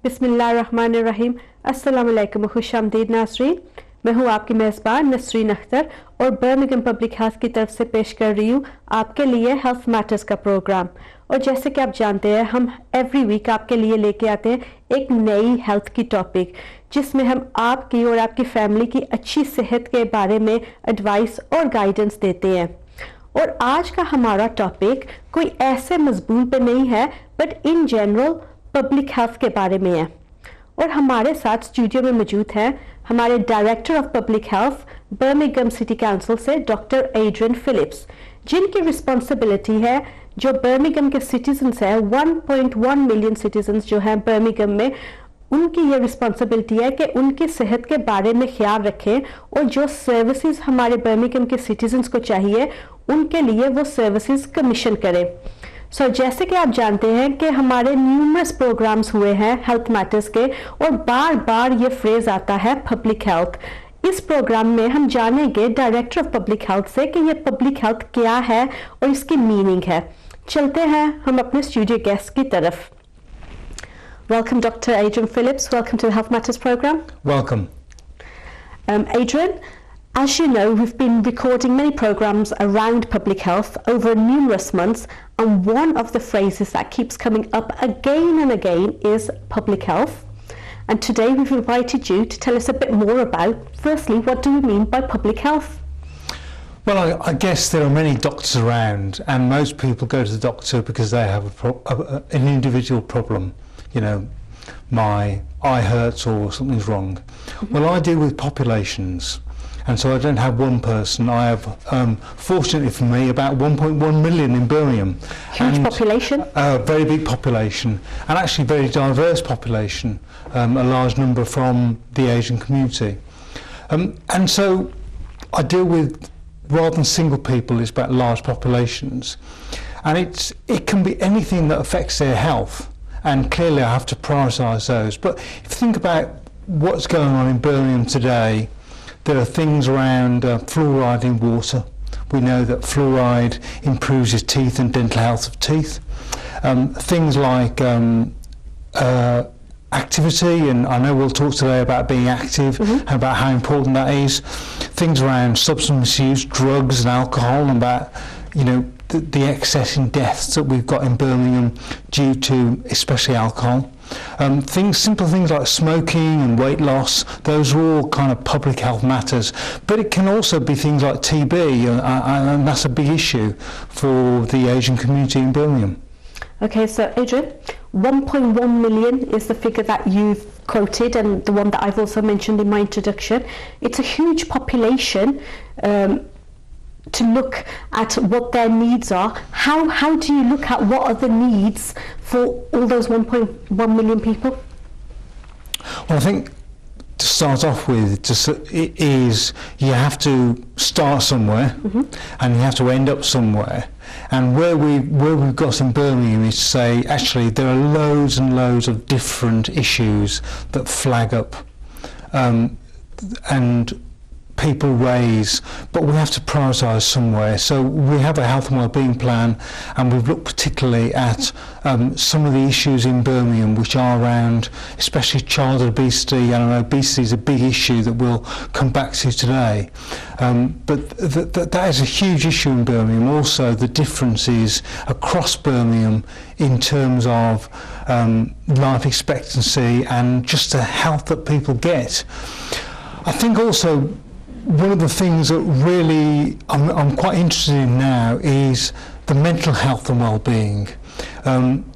बिस्मिल्लाहिर्रहमानिर्रहीम। अस्सलाम वालेकुम, खुशामदीद नाज़रीन। मैं हूँ आपकी मेज़बान नसरीन अख्तर और बर्मिंघम पब्लिक हेल्थ की तरफ से पेश कर रही हूँ आपके लिए हेल्थ मैटर्स का प्रोग्राम। और जैसे कि आप जानते हैं, हम एवरी वीक आपके लिए लेके आते हैं एक नई हेल्थ की टॉपिक, जिसमें हम आपकी और आपकी फैमिली की अच्छी सेहत के बारे में एडवाइस और गाइडेंस देते हैं। और आज का हमारा टॉपिक कोई ऐसे मजमून पे नहीं है, but in general public health के बारे में है। और हमारे साथ स्टूडियो में मौजूद हैं हमारे director of public health Birmingham city council से डॉक्टर एड्रियन फिलिप्स, जिनकी रिस्पॉन्सिबिलिटी है जो बर्मिंघम के सिटीजन्स हैं, 1.1 मिलियन सिटीजन्स जो हैं बर्मिंघम में, उनकी ये रिस्पॉन्सिबिलिटी है कि उनकी सेहत के बारे में ख्याल रखें और जो सर्विसेज हमारे बर्मिंघम के सिटीजन्स को चाहिए उनके लिए वो सर्विसेज कमीशन करें। जैसे कि आप जानते हैं कि हमारे न्यूमरस प्रोग्राम्स हुए हैं हेल्थ मैटर्स के, और बार बार ये फ्रेज आता है पब्लिक हेल्थ। इस प्रोग्राम में हम जानेंगे डायरेक्टर ऑफ पब्लिक हेल्थ से कि ये पब्लिक हेल्थ क्या है और इसकी मीनिंग है। चलते हैं हम अपने स्टूडियो गेस्ट की तरफ। Welcome, Dr. Adrian Phillips. Welcome to the Health Matters program. Welcome. Adrian, as you know, we've been recording many programs around public health over numerous months, and one of the phrases that keeps coming up again and again is public health. And today we've invited you to tell us a bit more about, firstly, what do we mean by public health? Well, I guess there are many doctors around, and most people go to the doctor because they have an individual problem. You know, my eye hurts or something's wrong. Well, I deal with populations, and so I don't have one person. I have, fortunately for me, about 1.1 million in Birmingham. Huge population. A very big population, and actually very diverse population, a large number from the Asian community. And so I deal with, rather than single people, it's about large populations. And it can be anything that affects their health. And clearly I have to prioritise those. But if you think about what's going on in Birmingham today, there are things around fluoride in water. We know that fluoride improves your teeth and dental health of teeth. Things like activity, and I know we'll talk today about being active, about how important that is. Things around substance misuse, drugs and alcohol, and about, you know, the excess in deaths that we've got in Birmingham due to especially alcohol. Simple things like smoking and weight loss, those are all kind of public health matters. But it can also be things like TB, and that's a big issue for the Asian community in Birmingham. Okay, so Adrian, 1.1 million is the figure that you've quoted, and the one that I've also mentioned in my introduction. It's a huge population. To look at what their needs are, how do you look at what are the needs for all those 1.1 million people? Well, I think to start off with, is you have to start somewhere, and you have to end up somewhere. And where we've got in Birmingham is to say, actually, there are loads and loads of different issues that flag up, and people raise, but we have to prioritise somewhere. So we have a health and wellbeing plan, and we've looked particularly at some of the issues in Birmingham which are around especially childhood obesity, and I know obesity is a big issue that we'll come back to today. But that is a huge issue in Birmingham. Also the differences across Birmingham in terms of life expectancy and just the health that people get. I think also one of the things that really I'm quite interested in now is the mental health and well-being.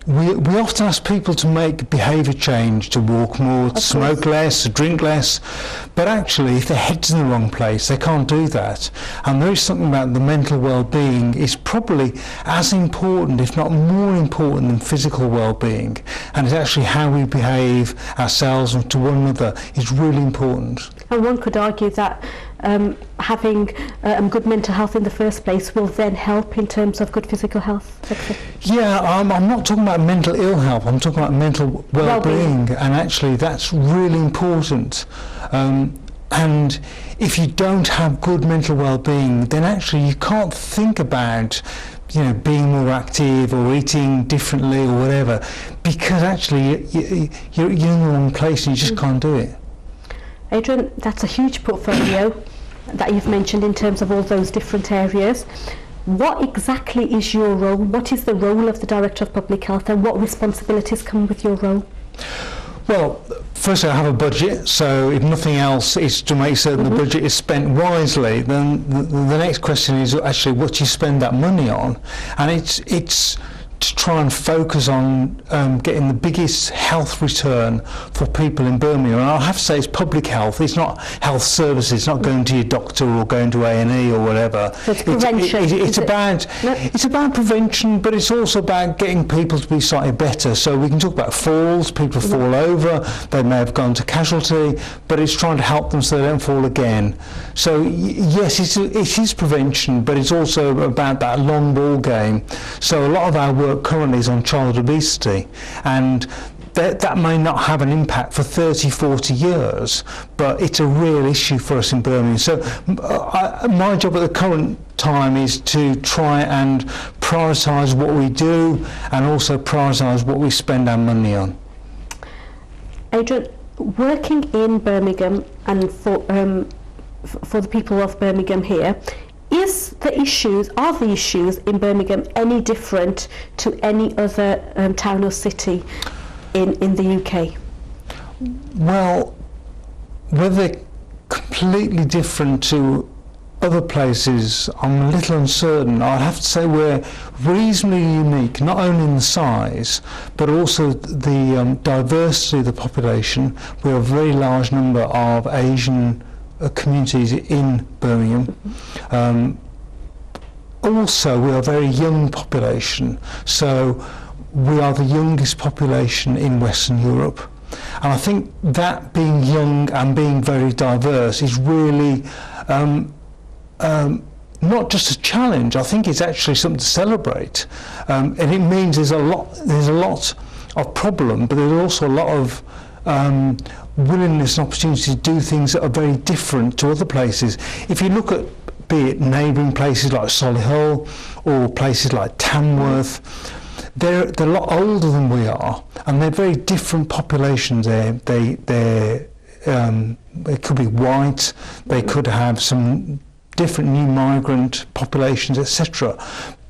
We often ask people to make behaviour change, to walk more, to smoke less, to drink less, but actually if their head's in the wrong place they can't do that. And there is something about the mental well-being is probably as important, if not more important, than physical well-being, and it's actually how we behave ourselves and to one another is really important. And one could argue that having good mental health in the first place will then help in terms of good physical health. Yeah, I'm not talking about mental ill health, I'm talking about mental well-being, and actually that's really important. And if you don't have good mental well-being, then actually you can't think about being more active or eating differently or whatever, because actually you're in the wrong place and you just can't do it. Adrian, that's a huge portfolio that you've mentioned in terms of all those different areas. What exactly is your role? What is the role of the Director of Public Health, and what responsibilities come with your role? Well, firstly, I have a budget, so if nothing else is to make certain the budget is spent wisely, then the next question is actually what do you spend that money on? And it's to try and focus on getting the biggest health return for people in Birmingham. And I'll have to say it's public health, it's not health services, it's not going to your doctor or going to A&E or whatever. So it's prevention. It's about prevention, but it's also about getting people to be slightly better. So we can talk about falls, people fall over, they may have gone to casualty, but it's trying to help them so they don't fall again. So yes, it is prevention, but it's also about that long ball game. So a lot of our work currently is on child obesity, and that may not have an impact for 30-40 years, but it's a real issue for us in Birmingham. So my job at the current time is to try and prioritise what we do and also prioritise what we spend our money on. Adrian, working in Birmingham and for the people of Birmingham here, are the issues in Birmingham any different to any other town or city in the UK? Well, whether they're completely different to other places, I'm a little uncertain. I'd have to say we're reasonably unique, not only in the size, but also the diversity of the population. We have a very large number of Asian communities in Birmingham. Also, we are a very young population, so we are the youngest population in Western Europe. And I think that being young and being very diverse is really not just a challenge. I think it's actually something to celebrate, and it means there's a lot of problem, but there's also a lot of willingness and opportunity to do things that are very different to other places. If you look at, be it neighbouring places like Solihull or places like Tamworth, they're a lot older than we are, and they're very different populations. They could be white, they could have some different new migrant populations, etc.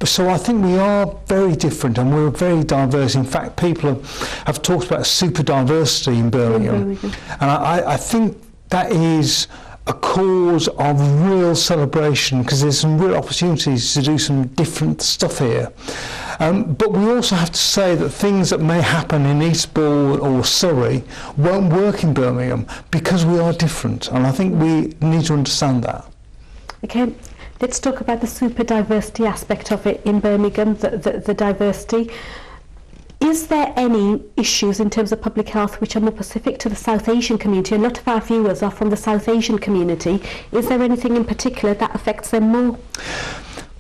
So I think we are very different and we're very diverse. In fact, people have talked about super diversity in Birmingham. And I think that is a cause of real celebration, because there's some real opportunities to do some different stuff here. But we also have to say that things that may happen in Eastbourne or Surrey won't work in Birmingham because we are different, and I think we need to understand that. Okay, let's talk about the super diversity aspect of it in Birmingham, the diversity. Is there any issues in terms of public health which are more specific to the South Asian community? A lot of our viewers are from the South Asian community. Is there anything in particular that affects them more?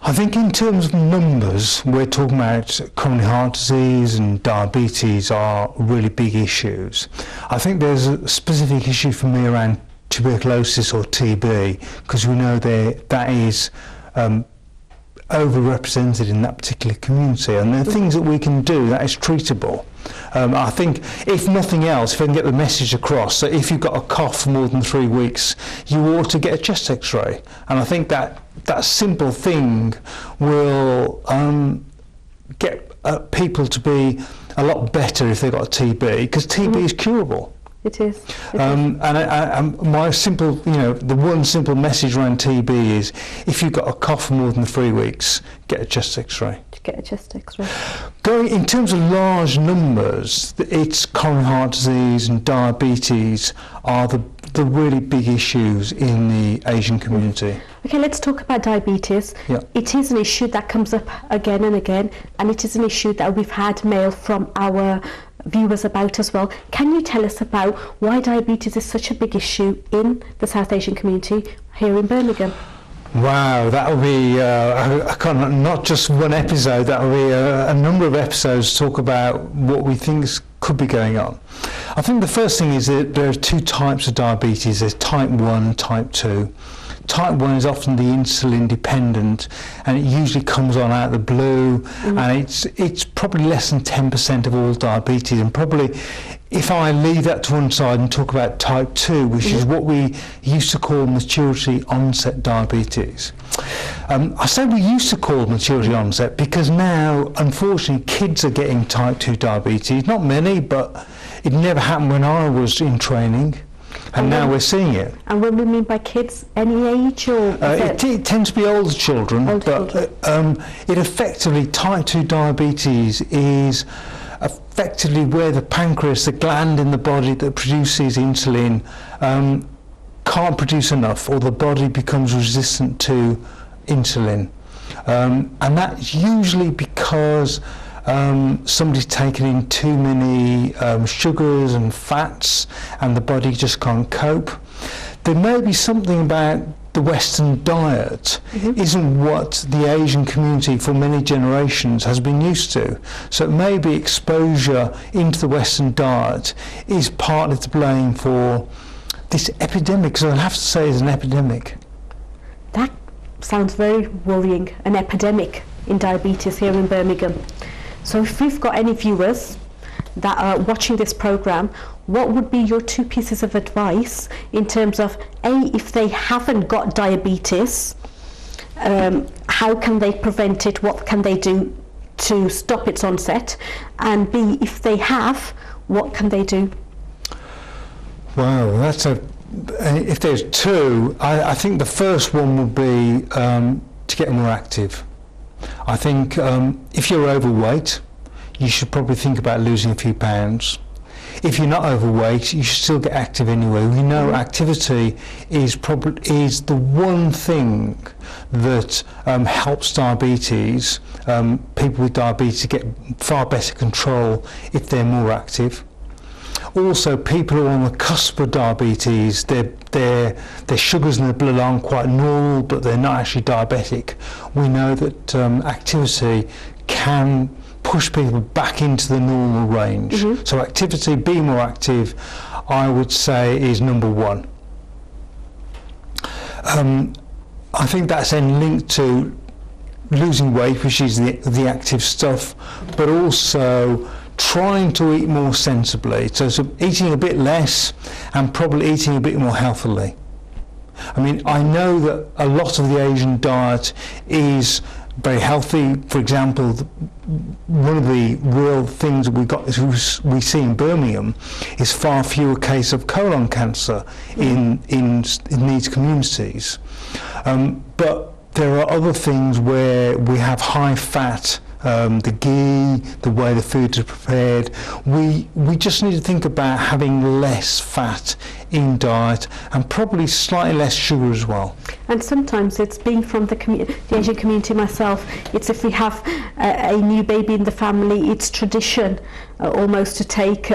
I think in terms of numbers, we're talking about coronary heart disease and diabetes are really big issues. I think there's a specific issue for me around tuberculosis or TB, because we know that is overrepresented in that particular community, and there are things that we can do that is treatable. I think, if nothing else, if I can get the message across that if you've got a cough for more than 3 weeks, you ought to get a chest x-ray, and I think that simple thing will get people to be a lot better if they've got TB, because TB is curable. It is. And my simple, the one simple message around TB is, if you've got a cough for more than 3 weeks, get a chest x-ray. Get a chest x-ray. Going in terms of large numbers, it's coronary heart disease and diabetes are the really big issues in the Asian community. Okay, let's talk about diabetes. Yeah. It is an issue that comes up again and again, and it is an issue that we've had mail from our viewers about as well. Can you tell us about why diabetes is such a big issue in the South Asian community here in Birmingham? Wow, that will be not just one episode, that will be a number of episodes to talk about what we think could be going on. I think the first thing is that there are two types of diabetes. There's type 1 and type 2. type 1 is often the insulin dependent, and it usually comes on out of the blue, and it's probably less than 10% of all diabetes. And probably, if I leave that to one side and talk about type 2, which is what we used to call maturity onset diabetes. I say we used to call it maturity onset because now, unfortunately, kids are getting type 2 diabetes. Not many, but it never happened when I was in training, and now we're seeing it. And what do we mean by kids? Any age, or it tends to be older children, it effectively, type 2 diabetes is effectively where the pancreas, the gland in the body that produces insulin, can't produce enough, or the body becomes resistant to insulin, and that's usually because somebody's taken in too many sugars and fats, and the body just can't cope. There may be something about the Western diet isn't what the Asian community for many generations has been used to. So maybe exposure into the Western diet is partly to blame for this epidemic, so I'll have to say it's an epidemic. That sounds very worrying, an epidemic in diabetes here in Birmingham. So if we've got any viewers that are watching this programme, what would be your 2 pieces of advice in terms of A, if they haven't got diabetes, how can they prevent it, what can they do to stop its onset, and B, if they have, what can they do? Wow, that's if there's 2, I think the first one would be to get more active. I think if you're overweight, you should probably think about losing a few pounds. If you're not overweight, you should still get active anyway. We know activity is the one thing that helps diabetes, people with diabetes get far better control if they're more active. Also, people who are on the cusp of diabetes, their sugars in their blood aren't quite normal, but they're not actually diabetic. We know that activity can push people back into the normal range. So activity, be more active, I would say is number 1. I think that's then linked to losing weight, which is the active stuff, but also trying to eat more sensibly, so eating a bit less and probably eating a bit more healthily. I mean, I know that a lot of the Asian diet is very healthy. For example, one of the real things that we see in Birmingham is far fewer cases of colon cancer in these communities. But there are other things where we have high fat, the ghee, the way the food is prepared. We just need to think about having less fat in diet and probably slightly less sugar as well. And sometimes it's being from the Asian community myself, it's if we have a new baby in the family, it's tradition almost to take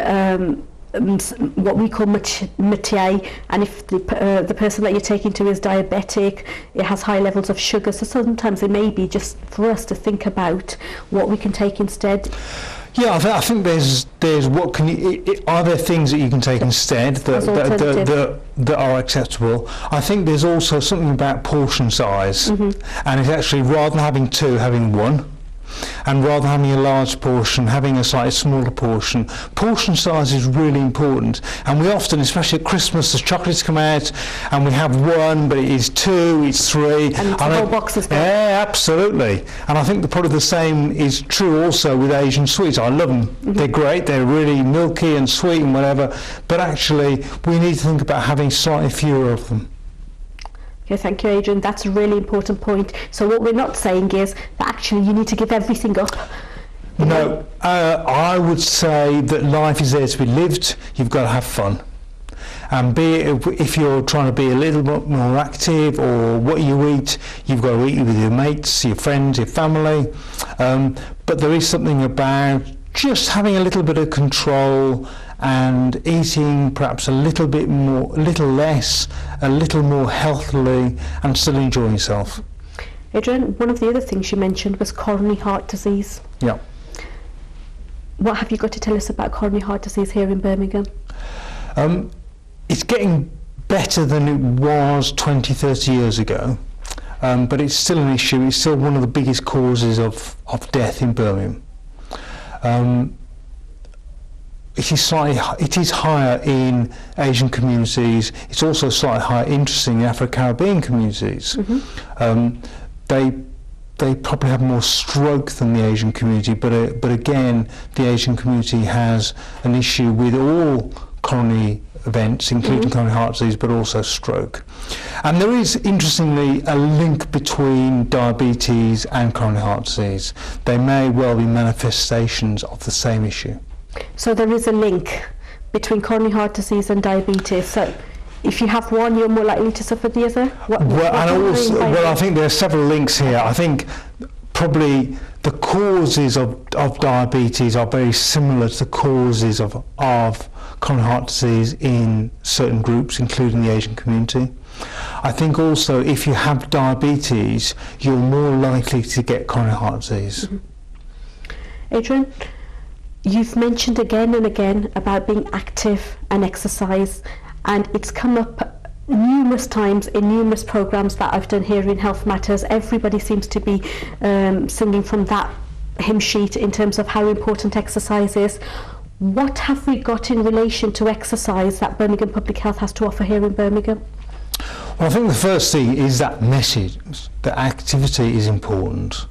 what we call métier, and if the person that you're taking to is diabetic, it has high levels of sugar, so sometimes it may be just for us to think about what we can take instead. Yeah, I think there's what can you, are there things that you can take instead that are acceptable? I think there's also something about portion size, and it's actually rather than having 2, having 1. And rather than having a large portion, having a slightly smaller portion. Portion size is really important, and we often, especially at Christmas, the chocolates come out and we have 1, but it is 2, it's 3. And the whole box is gone. Yeah, absolutely. And I think probably the same is true also with Asian sweets. I love them. They're great, they're really milky and sweet and whatever, but actually we need to think about having slightly fewer of them. Okay, thank you, Adrian. That's a really important point. So what we're not saying is that actually you need to give everything up. No, I would say that life is there to be lived. You've got to have fun. And if you're trying to be a little bit more active, or what you eat, you've got to eat with your mates, your friends, your family. But there is something about just having a little bit of control and eating perhaps a little bit more, a little less, a little more healthily, and still enjoying yourself. Adrian, one of the other things you mentioned was coronary heart disease. Yeah. What have you got to tell us about coronary heart disease here in Birmingham? It's getting better than it was 20, 30 years ago, but it's still an issue. It's still one of the biggest causes of death in Birmingham. It is higher in Asian communities. It's also slightly higher, interesting, in Afro-Caribbean communities. They probably have more stroke than the Asian community, but again, the Asian community has an issue with all coronary events, including coronary heart disease, but also stroke. And there is, interestingly, a link between diabetes and coronary heart disease. They may well be manifestations of the same issue. So there is a link between coronary heart disease and diabetes. So if you have one, you're more likely to suffer the other? I think there are several links here. I think probably the causes of diabetes are very similar to the causes of coronary heart disease in certain groups, including the Asian community. I think also if you have diabetes, you're more likely to get coronary heart disease. Adrian, you've mentioned again and again about being active and exercise, and it's come up numerous times in numerous programs that I've done here in Health Matters. Everybody seems to be singing from that hymn sheet in terms of how important exercise is. What have we got in relation to exercise that Birmingham Public Health has to offer here in Birmingham? Well, I think the first thing is that message, that activity is important.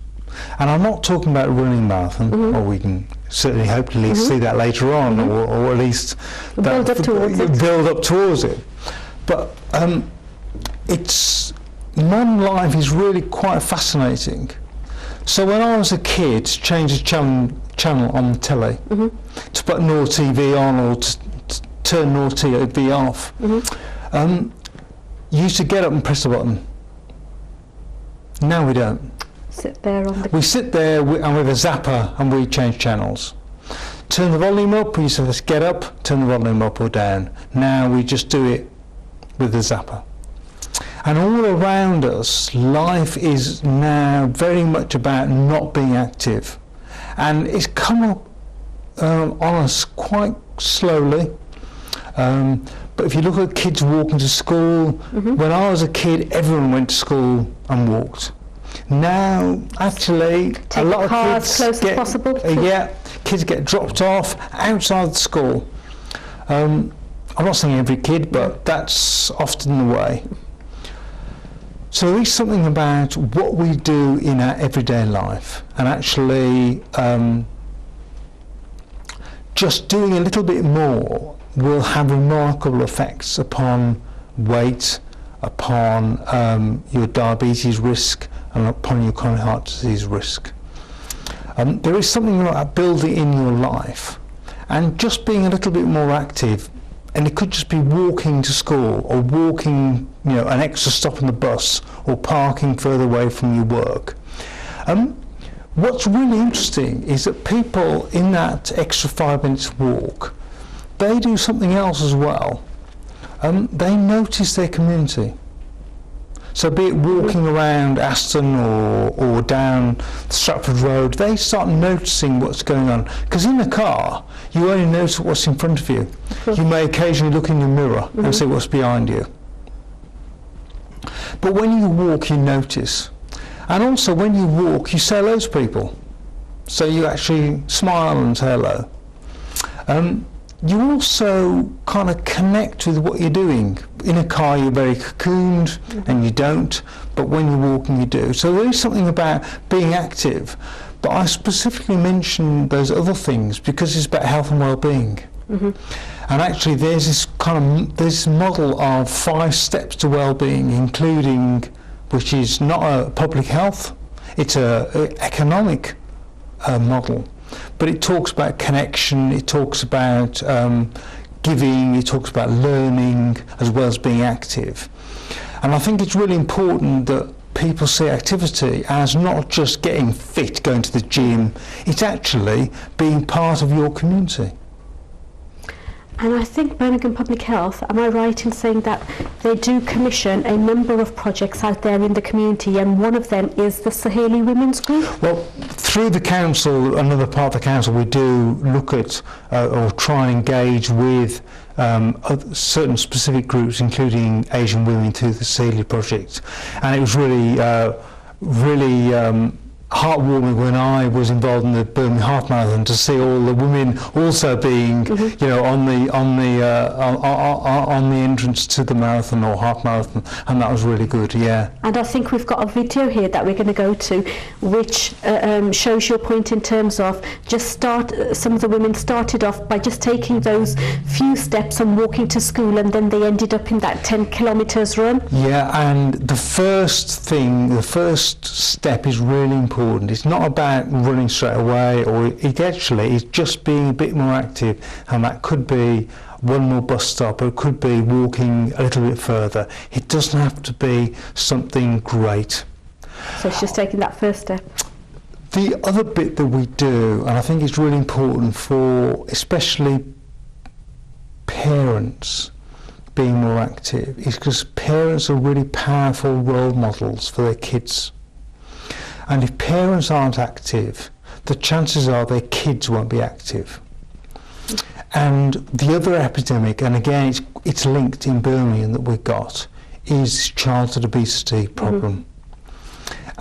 And I'm not talking about running a marathon, or we can certainly hopefully see that later on, or at least build up towards it. But modern life is really quite fascinating. So when I was a kid, to change the channel on the telly, to put Noor TV on or to turn Noor TV off, you used to get up and press the button. Now we don't. We sit there and with a zapper and we change channels. Turn the volume up, we used to just get up, turn the volume up or down. Now we just do it with the zapper. And all around us, life is now very much about not being active. And it's come up on us quite slowly. But if you look at kids walking to school, when I was a kid, everyone went to school and walked. Now, actually, a lot of kids kids get dropped off outside the school. I'm not saying every kid, but that's often the way. So there is something about what we do in our everyday life, and actually just doing a little bit more will have remarkable effects upon weight, upon your diabetes risk, and upon your coronary heart disease risk. There is something about building in your life and just being a little bit more active, and it could just be walking to school or walking, an extra stop on the bus or parking further away from your work. What's really interesting is that people in that extra 5 minutes walk, they do something else as well. They notice their community. So be it walking around Aston or down Stratford Road, they start noticing what's going on. Because in the car, you only notice what's in front of you. You may occasionally look in your mirror and see what's behind you. But when you walk, you notice. And also when you walk, you say hello to people. So you actually smile and say hello. You also kind of connect with what you're doing. In a car you're very cocooned and you don't, but when you're walking you do. So there is something about being active, but I specifically mentioned those other things because it's about health and well-being. And actually there's this model of 5 steps to well-being, including, which is not a public health, it's an economic model. But it talks about connection, it talks about giving, it talks about learning, as well as being active. And I think it's really important that people see activity as not just getting fit, going to the gym, it's actually being part of your community. And I think Birmingham Public Health, am I right in saying that they do commission a number of projects out there in the community, and one of them is the Saheli Women's Group? Well, through the council, another part of the council, we do look at or try and engage with certain specific groups, including Asian women, through the Saheli project. And it was really heartwarming when I was involved in the Birmingham Half Marathon to see all the women also being, you know, on the entrance to the marathon or half marathon, and that was really good. Yeah. And I think we've got a video here that we're going to go to, which shows your point in terms of some of the women started off by just taking those few steps and walking to school, and then they ended up in that 10 kilometres run. Yeah, and the first step is really important. It's not about running straight away, or it actually is just being a bit more active, and that could be one more bus stop, or it could be walking a little bit further. It doesn't have to be something great. So it's just taking that first step. The other bit that we do, and I think it's really important for especially parents being more active, is because parents are really powerful role models for their kids. And if parents aren't active, the chances are their kids won't be active. And the other epidemic, and again it's linked in Birmingham that we've got, is childhood obesity problem.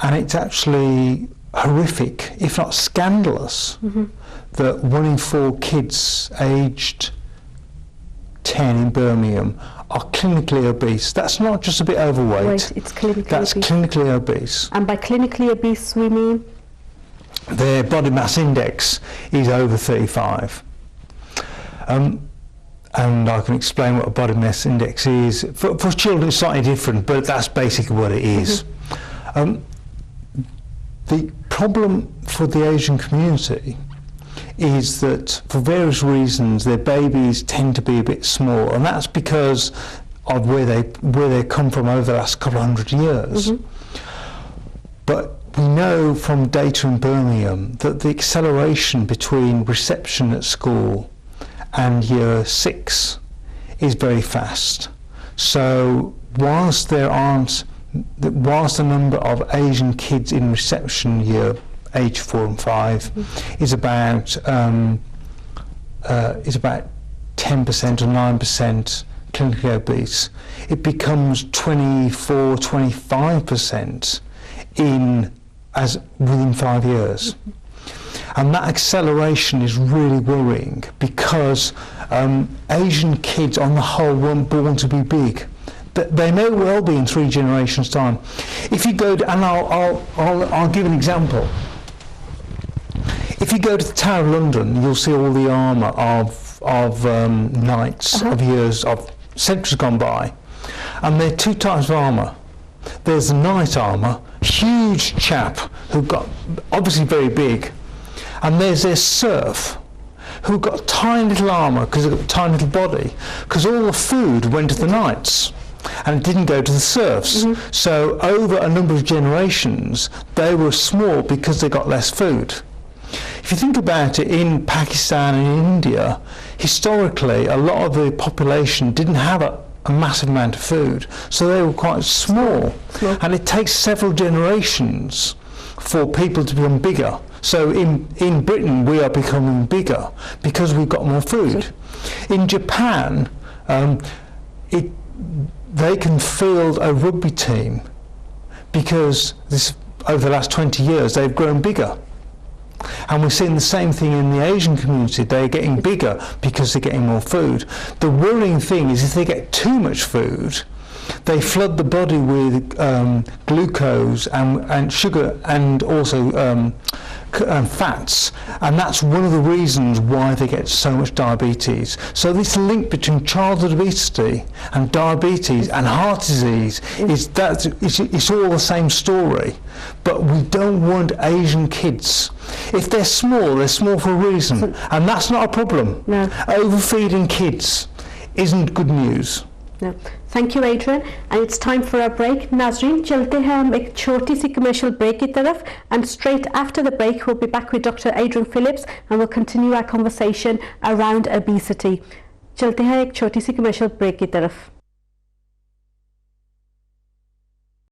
And it's actually horrific, if not scandalous, that 1 in 4 kids aged 10 in Birmingham are clinically obese. That's not just a bit overweight. Right, it's clinically That's obese. clinically obese. And by clinically obese we mean? Their body mass index is over 35. And I can explain what a body mass index is. For children it's slightly different, but that's basically what it is. The problem for the Asian community is that for various reasons their babies tend to be a bit small, and that's because of where they come from over the last couple of hundred years. But we know from data in Birmingham that the acceleration between reception at school and year 6 is very fast. So whilst the number of Asian kids in reception year age 4 and 5 is about 10% or 9% clinically obese, it becomes 24-25% within 5 years. And that acceleration is really worrying, because Asian kids on the whole weren't born to be big. They may well be in 3 generations' time. If you go to, and I'll give an example. If you go to the Tower of London, you'll see all the armour of knights of years, of centuries gone by. And there are 2 types of armour. There's the knight armour, huge chap who got obviously very big. And there's their serf, who got tiny little armour because they've got a tiny little body, because all the food went to the knights and it didn't go to the serfs. So over a number of generations they were small because they got less food. If you think about it, in Pakistan and in India, historically a lot of the population didn't have a massive amount of food, so they were quite small. And it takes several generations for people to become bigger. So in Britain we are becoming bigger because we've got more food. In Japan, they can field a rugby team because over the last 20 years they've grown bigger. And we're seeing the same thing in the Asian community. They're getting bigger because they're getting more food. The worrying thing is if they get too much food, they flood the body with glucose and sugar, and also fats, and that's one of the reasons why they get so much diabetes. So this link between childhood obesity and diabetes and heart disease it's all the same story. But we don't want Asian kids. If they're small for a reason, and that's not a problem. No. Overfeeding kids isn't good news. No. Thank you, Adrian. And it's time for our break. नाज़रीन, चलते हैं हम एक छोटी सी commercial break की तरफ, and straight after the break we'll be back with Dr. Adrian Phillips and we'll continue our conversation around obesity. चलते हैं एक छोटी सी कमर्शियल ब्रेक की तरफ।